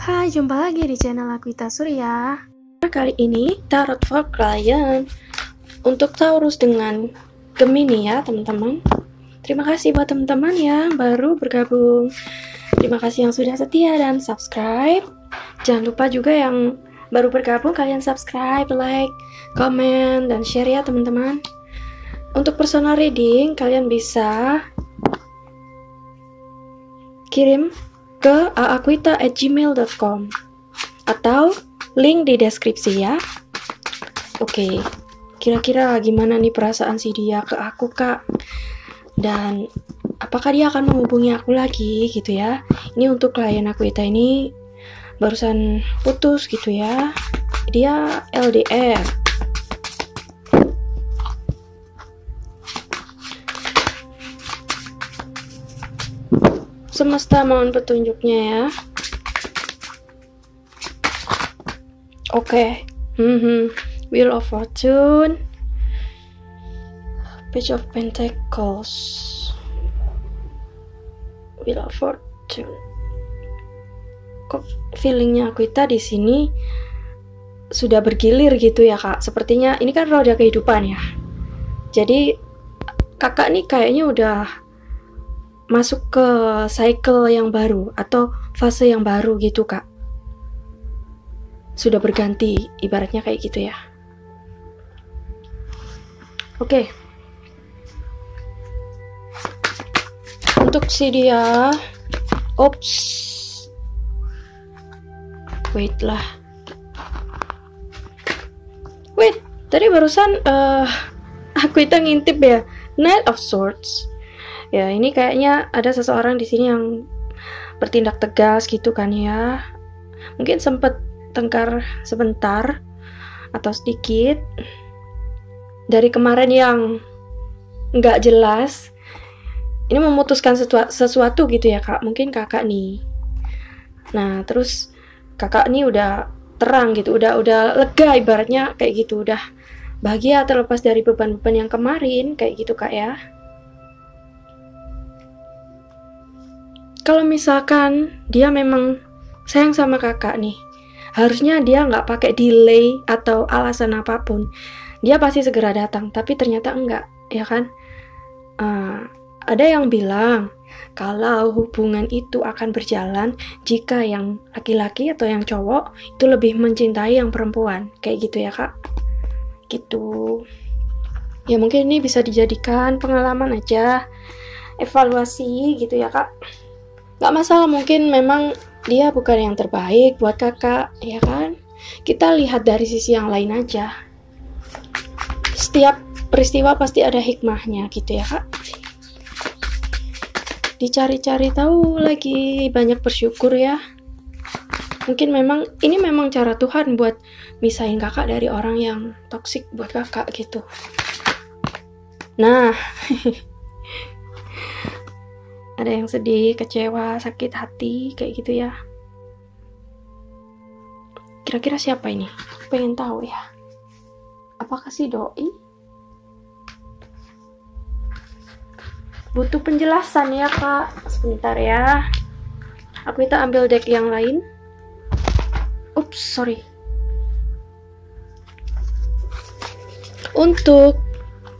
Hai, jumpa lagi di channel Aquita Surya. Kali ini tarot for client untuk Taurus dengan Gemini ya teman-teman. Terima kasih buat teman-teman yang baru bergabung. Terima kasih yang sudah setia dan subscribe. Jangan lupa juga yang baru bergabung kalian subscribe, like, komen, dan share ya teman-teman. Untuk personal reading kalian bisa kirim ke aaquita@gmail.com atau link di deskripsi ya. Oke, kira-kira gimana nih perasaan si dia ke aku kak, dan apakah dia akan menghubungi aku lagi gitu ya. Ini untuk klien Aquita ini barusan putus gitu ya, dia LDR. Semesta mohon petunjuknya ya. Oke. Wheel of Fortune, Page of Pentacles, Wheel of Fortune. Kok feelingnya Aquita di sini sudah bergilir gitu ya kak. Sepertinya ini kan roda kehidupan ya. Jadi kakak nih kayaknya udah masuk ke cycle yang baru atau fase yang baru gitu kak. Sudah berganti, ibaratnya kayak gitu ya. Oke. Untuk si dia, ops, wait lah. Wait, tadi barusan Aquita ngintip ya, Knight of Swords. Ya, ini kayaknya ada seseorang di sini yang bertindak tegas gitu kan ya. Mungkin sempat tengkar sebentar atau sedikit dari kemarin yang nggak jelas. Ini memutuskan sesuatu gitu ya kak. Mungkin kakak nih. Nah, terus kakak nih udah terang gitu, udah lega ibaratnya kayak gitu, udah bahagia terlepas dari beban-beban yang kemarin kayak gitu kak ya. Kalau misalkan dia memang sayang sama kakak nih, harusnya dia nggak pakai delay atau alasan apapun. Dia pasti segera datang, tapi ternyata enggak, ya kan? Ada yang bilang kalau hubungan itu akan berjalan jika yang laki-laki atau yang cowok itu lebih mencintai yang perempuan, kayak gitu ya kak? Gitu. Ya mungkin ini bisa dijadikan pengalaman aja, evaluasi gitu ya kak. Gak masalah, mungkin memang dia bukan yang terbaik buat kakak, ya kan? Kita lihat dari sisi yang lain aja. Setiap peristiwa pasti ada hikmahnya gitu ya kak. Dicari-cari tahu lagi, banyak bersyukur ya. Mungkin ini memang cara Tuhan buat misahin kakak dari orang yang toksik buat kakak gitu. Nah, ada yang sedih, kecewa, sakit hati, kayak gitu ya. Kira-kira siapa ini? Pengen tahu ya. Apakah si doi? Butuh penjelasan ya kak. Sebentar ya. Aquita ambil deck yang lain. Ups, sorry. Untuk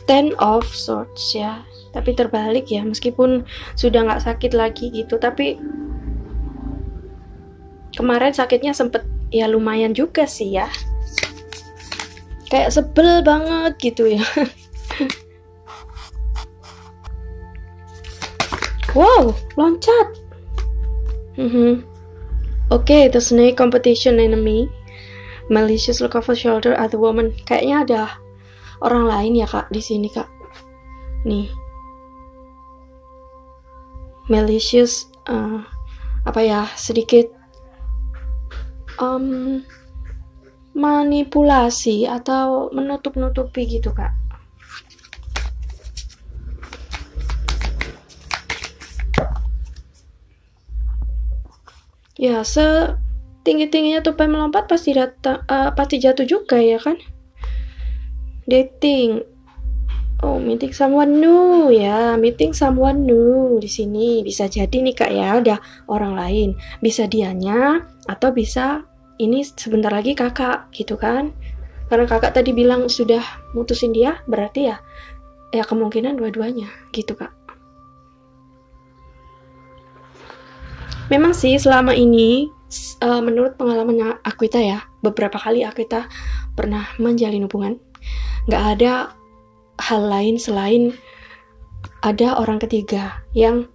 Ten of Swords ya. Tapi terbalik ya, meskipun sudah nggak sakit lagi gitu, tapi kemarin sakitnya sempet ya lumayan juga sih ya, kayak sebel banget gitu ya. Wow, loncat. Oke, the snake competition enemy, malicious look over shoulder at the woman. Kayaknya ada orang lain ya kak di sini kak. Nih. Malicious sedikit manipulasi atau menutup-nutupi gitu kak. Ya, setinggi-tingginya tupai melompat pasti jatuh juga ya kan. Dating, Oh, meeting someone new ya, meeting someone new di sini bisa jadi nih kak ya, udah orang lain, bisa dianya atau bisa ini sebentar lagi kakak gitu kan? Karena kakak tadi bilang sudah mutusin dia, berarti ya kemungkinan dua-duanya gitu kak. Memang sih selama ini menurut pengalaman Aquita ya, beberapa kali Aquita pernah menjalin hubungan, nggak ada hal lain selain ada orang ketiga yang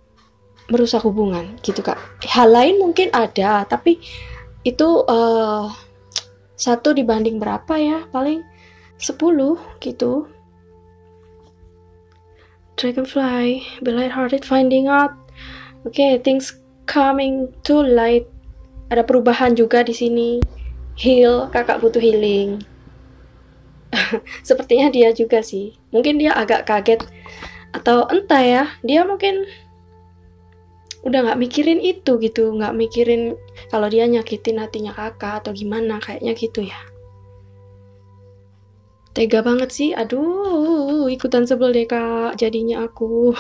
merusak hubungan gitu kak. Hal lain mungkin ada, tapi itu 1 dibanding berapa ya, paling 10 gitu. Dragonfly, be lighthearted, finding out. Okay, things coming to light. Ada perubahan juga di sini. Heal, kakak butuh healing. Sepertinya dia juga sih. Mungkin dia agak kaget atau entah ya, dia mungkin udah nggak mikirin itu gitu, nggak mikirin kalau dia nyakitin hatinya kakak atau gimana, kayaknya gitu ya. Tega banget sih, aduh, ikutan sebel deh kak jadinya aku.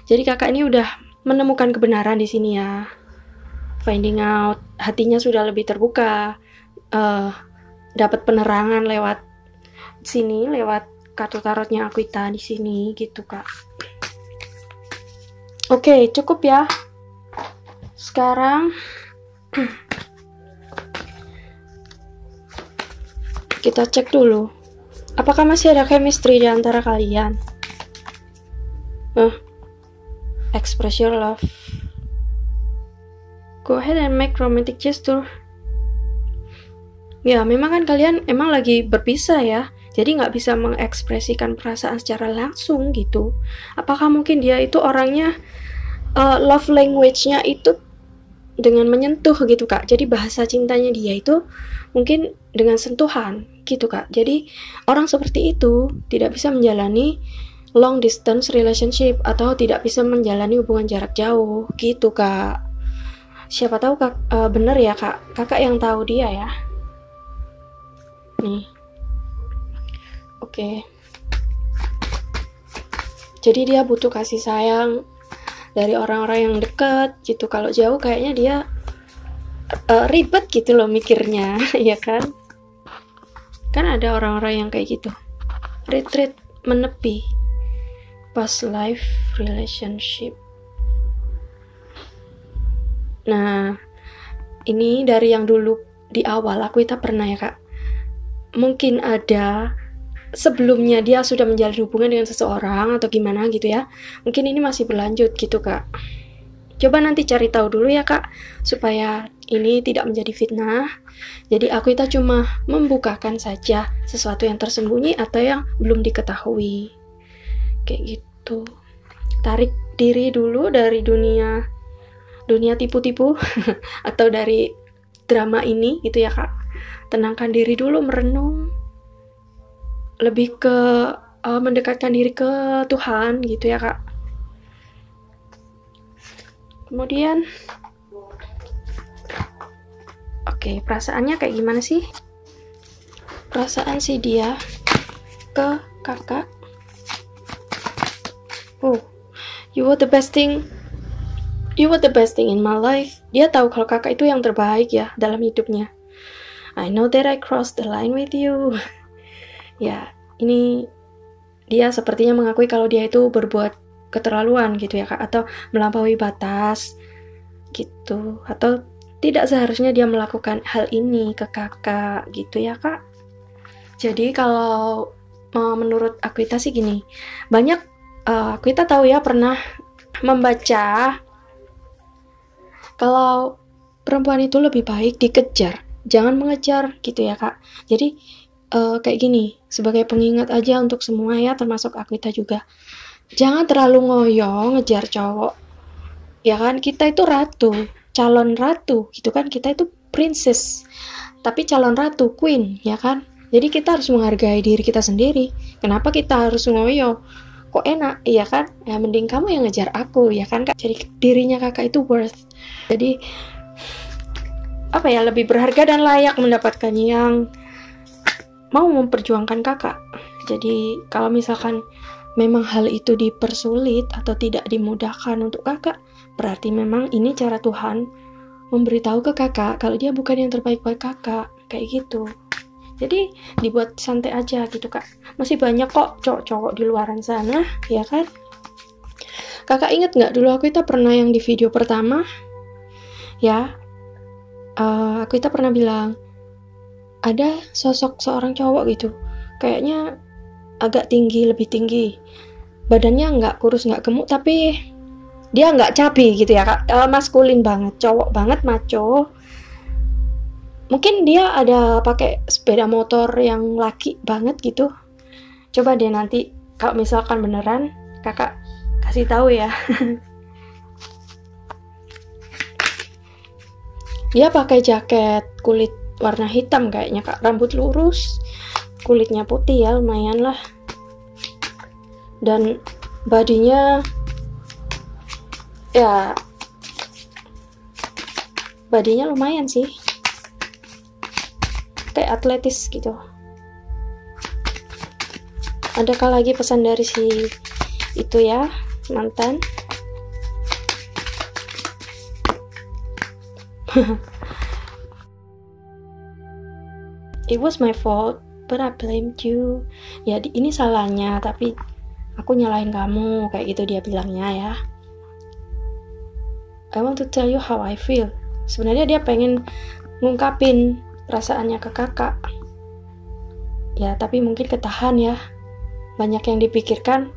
Jadi kakak ini udah menemukan kebenaran di sini ya, finding out, hatinya sudah lebih terbuka, dapat penerangan lewat sini, lewat kartu tarotnya Aquita di sini gitu kak. Oke, cukup ya. Sekarang kita cek dulu, apakah masih ada chemistry di antara kalian. Express your love. Go ahead and make romantic gesture. Ya, memang kan kalian emang lagi berpisah ya, jadi nggak bisa mengekspresikan perasaan secara langsung gitu. Apakah mungkin dia itu orangnya love language-nya itu dengan menyentuh gitu kak. Jadi bahasa cintanya dia itu mungkin dengan sentuhan gitu kak. Jadi orang seperti itu tidak bisa menjalani long distance relationship atau tidak bisa menjalani hubungan jarak jauh gitu kak. Siapa tahu kak, bener ya kak, kakak yang tahu dia ya. Nih, oke. Jadi dia butuh kasih sayang dari orang-orang yang dekat gitu. Kalau jauh kayaknya dia ribet gitu loh mikirnya, ya kan? Kan ada orang-orang yang kayak gitu, retreat, menepi, past life relationship. Nah, ini dari yang dulu di awal Aquita pernah ya kak, mungkin ada sebelumnya dia sudah menjalin hubungan dengan seseorang atau gimana gitu ya, mungkin ini masih berlanjut gitu kak. Coba nanti cari tahu dulu ya kak, supaya ini tidak menjadi fitnah. Jadi Aquita cuma membukakan saja sesuatu yang tersembunyi atau yang belum diketahui kayak gitu. Tarik diri dulu dari dunia tipu-tipu atau dari drama ini gitu ya kak. Tenangkan diri dulu, merenung, lebih ke mendekatkan diri ke Tuhan gitu ya kak. Kemudian oke, perasaannya kayak gimana sih? Perasaan sih dia ke kakak. You were the best thing in my life. Dia tahu kalau kakak itu yang terbaik ya dalam hidupnya. I know that I crossed the line with you. Ya, ini dia sepertinya mengakui kalau dia itu berbuat keterlaluan gitu ya kak, atau melampaui batas gitu, atau tidak seharusnya dia melakukan hal ini ke kakak gitu ya kak. Jadi kalau menurut Aquita sih gini, banyak Aquita tahu ya, pernah membaca kalau perempuan itu lebih baik dikejar, jangan mengejar gitu ya kak. Jadi kayak gini, sebagai pengingat aja untuk semua ya, termasuk Aquita juga, jangan terlalu ngoyo ngejar cowok ya kan. Kita itu ratu, calon ratu gitu kan, kita itu princess tapi calon ratu, queen ya kan. Jadi kita harus menghargai diri kita sendiri. Kenapa kita harus ngoyo? Kok enak iya kan, ya mending kamu yang ngejar aku ya kan kak. Jadi dirinya kakak itu worth, jadi apa ya, lebih berharga dan layak mendapatkan yang mau memperjuangkan kakak Jadi kalau misalkan memang hal itu dipersulit atau tidak dimudahkan untuk kakak, berarti memang ini cara Tuhan memberitahu ke kakak kalau dia bukan yang terbaik buat kakak, kayak gitu. Jadi dibuat santai aja gitu kak. Masih banyak kok cowok-cowok di luaran sana, ya kan? Kakak inget nggak dulu aku pernah yang di video pertama, ya, aku pernah bilang ada sosok seorang cowok gitu, kayaknya agak tinggi, lebih tinggi, badannya nggak kurus nggak gemuk, tapi dia nggak cabi gitu ya kak, maskulin banget, cowok banget, maco. Mungkin dia ada pakai sepeda motor yang laki banget gitu. Coba deh nanti kalau misalkan beneran, kakak kasih tahu ya. Dia pakai jaket kulit warna hitam kayaknya kak, rambut lurus, kulitnya putih ya, lumayan lah. Dan badinya ya, badinya lumayan sih, kayak atletis gitu. Adakah lagi pesan dari si itu ya, mantan? It was my fault, but I blamed you. Ya ini salahnya, tapi aku nyalahin kamu, kayak gitu dia bilangnya ya. I want to tell you how I feel. Sebenarnya dia pengen ngungkapin perasaannya ke kakak. Ya, tapi mungkin ketahan ya. Banyak yang dipikirkan.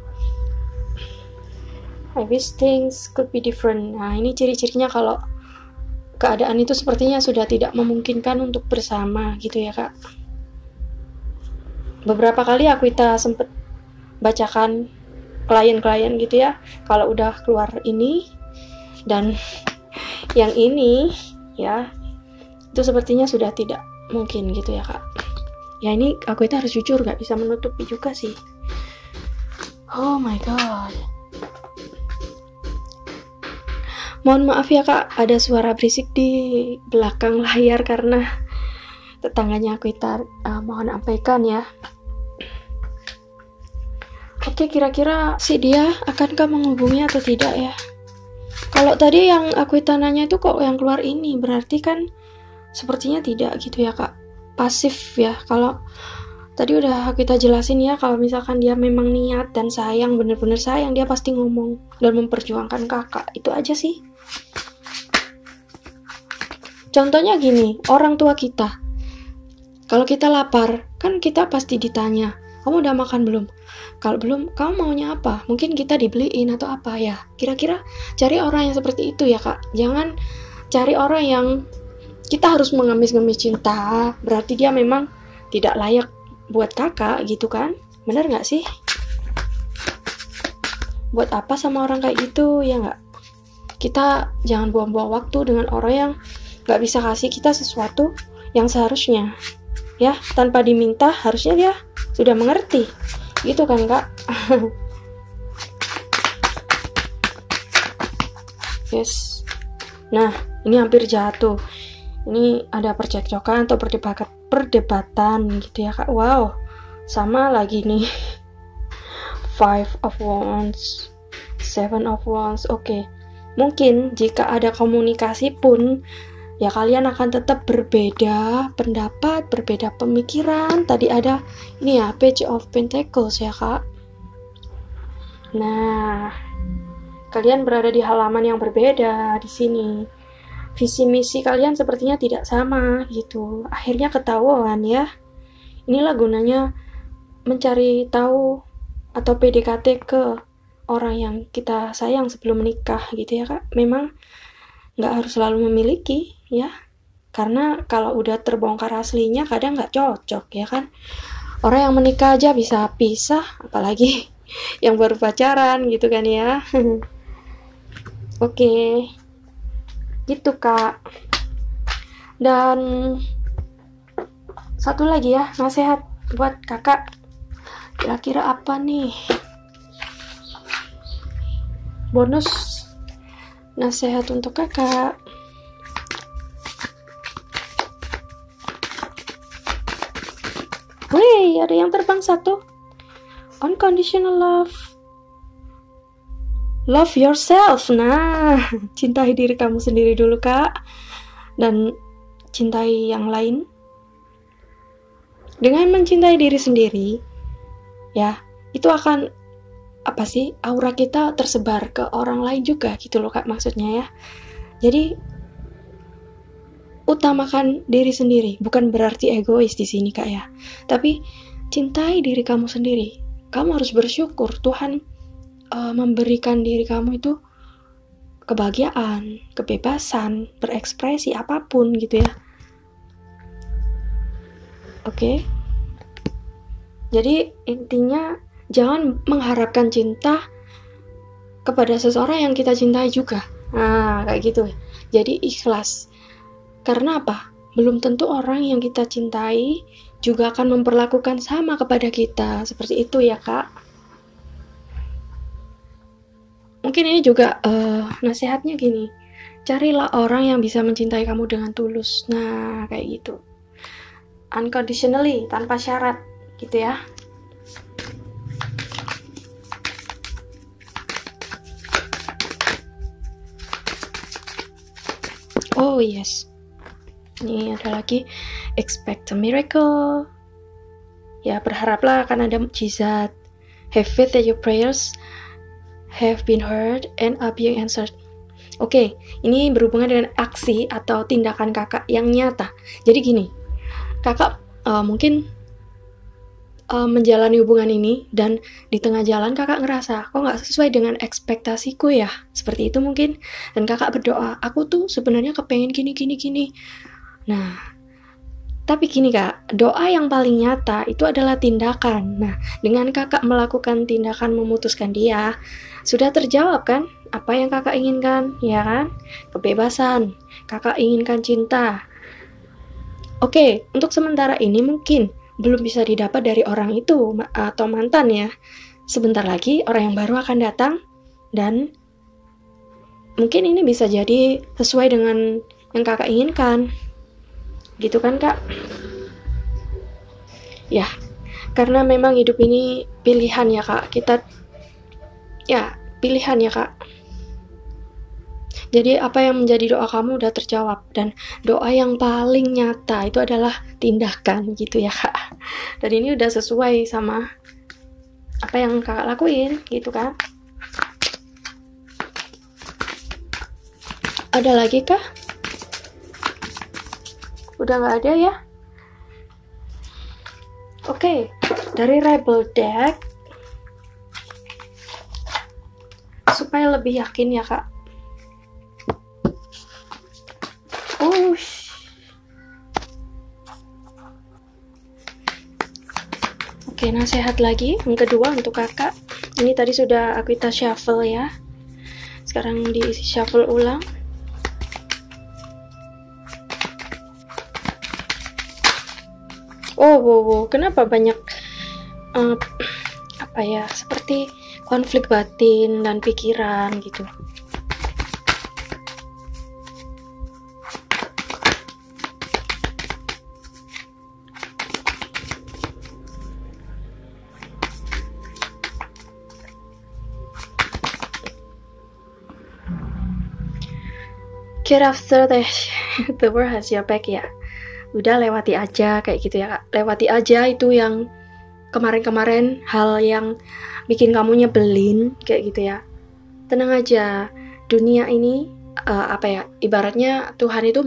I wish things could be different. Nah, ini ciri-cirinya kalau keadaan itu sepertinya sudah tidak memungkinkan untuk bersama gitu ya, Kak. Beberapa kali aku sempet bacakan klien-klien gitu ya, kalau udah keluar ini dan yang ini ya, itu sepertinya sudah tidak mungkin gitu ya kak. Ya ini aku harus jujur, gak bisa menutupi juga sih. Oh my god, mohon maaf ya kak, ada suara berisik di belakang layar karena tetangganya aku mohon abaikan ya. Oke, kira-kira si dia akankah menghubungi atau tidak ya? Kalau tadi yang aku nanya itu kok yang keluar ini, berarti kan sepertinya tidak gitu ya kak, pasif ya. Kalau tadi udah kita jelasin ya, kalau misalkan dia memang niat dan sayang, bener-bener sayang, dia pasti ngomong dan memperjuangkan kakak, itu aja sih. Contohnya gini, orang tua kita, kalau kita lapar, kan kita pasti ditanya, kamu udah makan belum? Kalau belum, kamu maunya apa? Mungkin kita dibeliin atau apa ya. Kira-kira cari orang yang seperti itu ya kak. Jangan cari orang yang kita harus mengemis-ngemis cinta. Berarti dia memang tidak layak buat kakak gitu kan. Bener gak sih? Buat apa sama orang kayak gitu ya gak? Kita jangan buang-buang waktu dengan orang yang gak bisa kasih kita sesuatu yang seharusnya. Ya, tanpa diminta harusnya dia sudah mengerti. Gitu kan kak. Yes. Nah, ini hampir jatuh. Ini ada percekcokan atau perdebatan gitu ya kak. Wow, sama lagi nih. 5 of Wands, 7 of Wands. Oke. Mungkin jika ada komunikasi pun ya kalian akan tetap berbeda pendapat, berbeda pemikiran. Tadi ada ini ya, Page of Pentacles ya kak. Nah, kalian berada di halaman yang berbeda di sini. Visi misi kalian sepertinya tidak sama gitu. Akhirnya ketahuan ya. Inilah gunanya mencari tahu atau PDKT ke orang yang kita sayang sebelum menikah gitu ya kak. Memang nggak harus selalu memiliki ya, karena kalau udah terbongkar aslinya kadang nggak cocok ya kan. Orang yang menikah aja bisa pisah, apalagi yang baru pacaran gitu kan ya. Oke, gitu kak. Dan satu lagi ya, nasihat buat kakak, kira-kira apa nih bonus nasihat untuk kakak? Wih, ada yang terbang satu. Unconditional love. Love yourself. Nah, cintai diri kamu sendiri dulu, Kak. Dan cintai yang lain. Dengan mencintai diri sendiri, ya, itu akan aura kita tersebar ke orang lain juga gitu loh, Kak, maksudnya ya. Jadi utamakan diri sendiri, bukan berarti egois di sini, Kak, ya. Tapi cintai diri kamu sendiri. Kamu harus bersyukur Tuhan memberikan diri kamu itu kebahagiaan, kebebasan, berekspresi apapun gitu ya. Oke. Jadi intinya jangan mengharapkan cinta kepada seseorang yang kita cintai juga. Nah, kayak gitu. Jadi ikhlas. Karena apa? Belum tentu orang yang kita cintai juga akan memperlakukan sama kepada kita. Seperti itu ya, Kak. Mungkin ini juga nasihatnya gini. Carilah orang yang bisa mencintai kamu dengan tulus. Nah, kayak gitu. Unconditionally, tanpa syarat, gitu ya. Oh yes, ini ada lagi, expect a miracle. Ya, berharaplah akan ada mukjizat. Have faith that your prayers have been heard and are being answered. Oke, ini berhubungan dengan aksi atau tindakan kakak yang nyata. Jadi gini, kakak mungkin menjalani hubungan ini dan di tengah jalan kakak ngerasa kok nggak sesuai dengan ekspektasiku ya, seperti itu mungkin, dan kakak berdoa, aku tuh sebenarnya kepengen gini. Nah, tapi gini, Kak, doa yang paling nyata itu adalah tindakan. Nah, dengan kakak melakukan tindakan memutuskan dia, sudah terjawab kan apa yang kakak inginkan, ya kan? Kebebasan, kakak inginkan cinta. Oke, untuk sementara ini mungkin belum bisa didapat dari orang itu atau mantan ya. Sebentar lagi orang yang baru akan datang dan mungkin ini bisa jadi sesuai dengan yang kakak inginkan. Gitu kan, Kak? Ya, karena memang hidup ini pilihan ya, Kak. Pilihan ya, Kak. Jadi apa yang menjadi doa kamu udah terjawab, dan doa yang paling nyata itu adalah tindakan gitu ya, Kak. Dan ini udah sesuai sama apa yang kakak lakuin gitu kan. Ada lagi kah? Udah nggak ada ya? Oke, dari Rebel Deck supaya lebih yakin ya, Kak. Oke, nasihat lagi yang kedua untuk kakak. Ini tadi sudah kita shuffle ya. Sekarang di shuffle ulang. Wow, kenapa banyak seperti konflik batin dan pikiran gitu. Get after the world has your back ya. Udah lewati aja kayak gitu ya, Kak. Lewati aja itu yang kemarin-kemarin, hal yang bikin kamu nyebelin kayak gitu ya. Tenang aja. Dunia ini ibaratnya Tuhan itu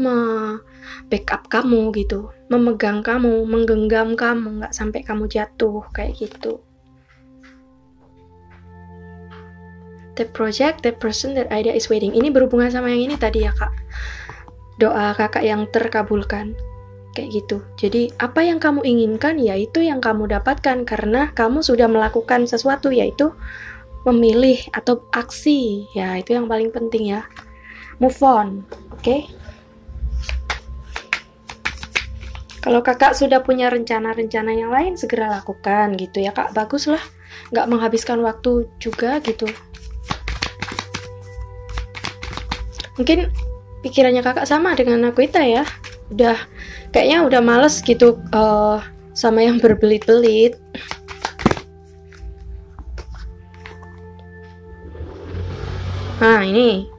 backup kamu gitu, memegang kamu, menggenggam kamu, nggak sampai kamu jatuh kayak gitu. The project, the person, that idea is waiting. Ini berhubungan sama yang ini tadi ya, Kak. Doa kakak yang terkabulkan. Kayak gitu. Jadi, apa yang kamu inginkan, yaitu yang kamu dapatkan. Karena kamu sudah melakukan sesuatu, yaitu memilih atau aksi. Ya, itu yang paling penting ya. Move on. Oke? Kalau kakak sudah punya rencana-rencana yang lain, segera lakukan gitu ya, Kak. Bagus lah. Nggak menghabiskan waktu juga gitu. Mungkin pikirannya kakak sama dengan Aquita ya. Kayaknya udah males gitu sama yang berbelit-belit. ini.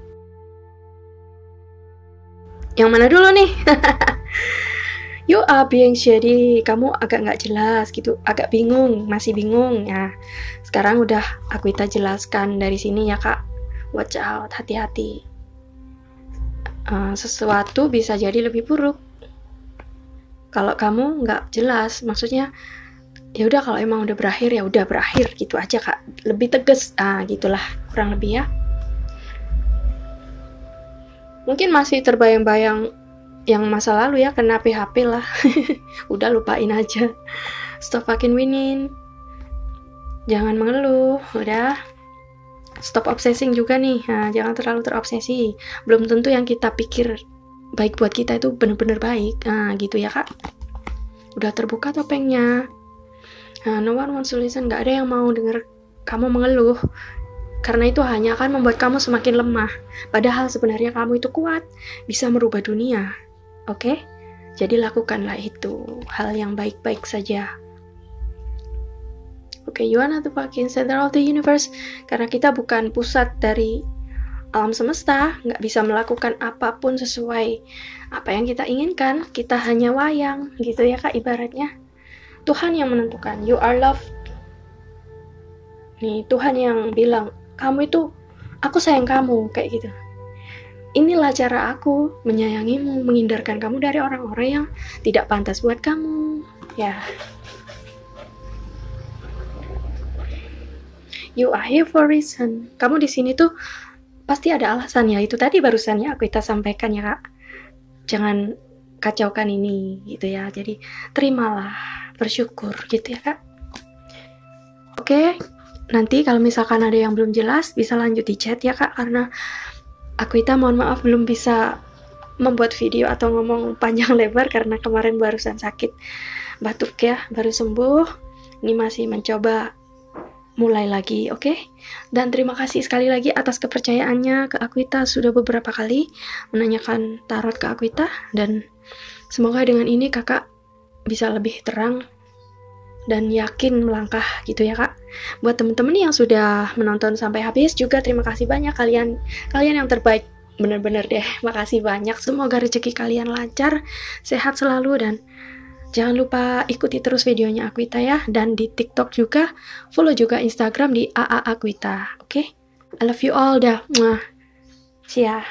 Yang mana dulu nih? You are being shady. Kamu agak nggak jelas gitu, agak bingung, masih bingung. Ya, sekarang udah Aquita jelaskan dari sini ya kak. Watch out, hati-hati. Sesuatu bisa jadi lebih buruk kalau kamu nggak jelas. Maksudnya ya udah, kalau emang udah berakhir ya udah berakhir gitu aja kak. Lebih tegas, gitulah kurang lebih ya. Mungkin masih terbayang-bayang yang masa lalu ya, kena PHP lah. Udah lupain aja. Stop fucking winning. Jangan mengeluh, udah. Stop obsessing juga nih. Jangan terlalu terobsesi. Belum tentu yang kita pikir baik buat kita itu benar-benar baik. Gitu ya kak. Udah terbuka topengnya. No one wants to listen. Gak ada yang mau denger kamu mengeluh. Karena itu hanya akan membuat kamu semakin lemah. Padahal sebenarnya kamu itu kuat. Bisa merubah dunia. Oke? Jadi lakukanlah itu. Hal yang baik-baik saja. Oke, you are not the fucking center of the universe. Karena kita bukan pusat dari alam semesta. Nggak bisa melakukan apapun sesuai apa yang kita inginkan. Kita hanya wayang. Gitu ya kak ibaratnya. Tuhan yang menentukan. You are loved. Nih, Tuhan yang bilang, kamu itu, aku sayang kamu. Kayak gitu. Inilah cara aku menyayangimu, menghindarkan kamu dari orang-orang yang tidak pantas buat kamu. Ya. You are here for a reason. Kamu di sini tuh pasti ada alasannya. Itu tadi barusan ya Aquita sampaikan ya kak. Jangan kacaukan ini gitu ya. Jadi terimalah, bersyukur gitu ya kak. Oke. Nanti kalau misalkan ada yang belum jelas bisa lanjut di chat ya kak. Karena Aquita mohon maaf belum bisa membuat video atau ngomong panjang lebar karena kemarin barusan sakit batuk ya, baru sembuh. Ini masih mencoba mulai lagi, oke? Dan terima kasih sekali lagi atas kepercayaannya ke Aquita. Sudah beberapa kali menanyakan tarot ke Aquita. Dan semoga dengan ini kakak bisa lebih terang dan yakin melangkah gitu ya kak. Buat temen-temen yang sudah menonton sampai habis juga terima kasih banyak. Kalian yang terbaik, bener-bener deh. Makasih banyak. Semoga rezeki kalian lancar, sehat selalu, dan jangan lupa ikuti terus videonya Aquita ya. Dan di TikTok juga, follow juga Instagram di AA Aquita. Oke? I love you all dah. See ya.